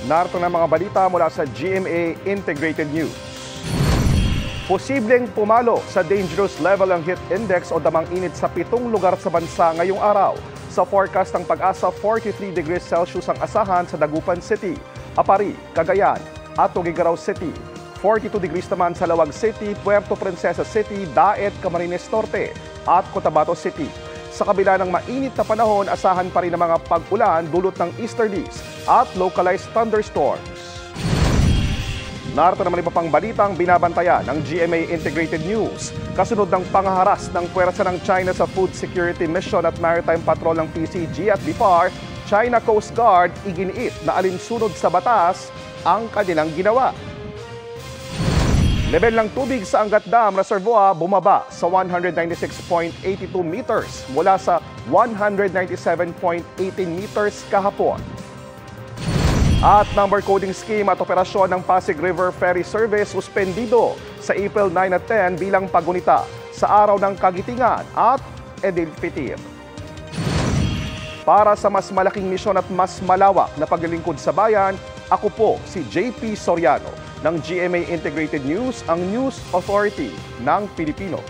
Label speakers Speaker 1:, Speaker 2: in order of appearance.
Speaker 1: Narito na mga balita mula sa GMA Integrated News. Posibleng pumalo sa dangerous level ang heat index o damang init sa 7 lugar sa bansa ngayong araw. Sa forecast ng Pag-asa, 43 degrees Celsius ang asahan sa Dagupan City, Apari, Cagayan at Tuguegarao City. 42 degrees naman sa Lawag City, Puerto Princesa City, Daet, Camarines Norte at Cotabato City. Sa kabila ng mainit na panahon, asahan pa rin ang mga pag-ulan dulot ng easterlies at localized thunderstorms. Narito naman iba pang balitang binabantayan ng GMA Integrated News. Kasunod ng pangaharas ng puwersa ng China sa Food Security Mission at Maritime Patrol ng PCG at BIFAR, China Coast Guard iginiit na alinsunod sa batas ang kanilang ginawa. Level ng tubig sa Angat Dam Reservoir bumaba sa 196.82 meters mula sa 197.18 meters kahapon. At number coding scheme at operasyon ng Pasig River Ferry Service suspendido sa April 9 at 10 bilang pagunita sa araw ng Kagitingan at Edil Fitir. Para sa mas malaking misyon at mas malawak na paglilingkod sa bayan, ako po si JP Soriano ng GMA Integrated News, ang News Authority ng Pilipino.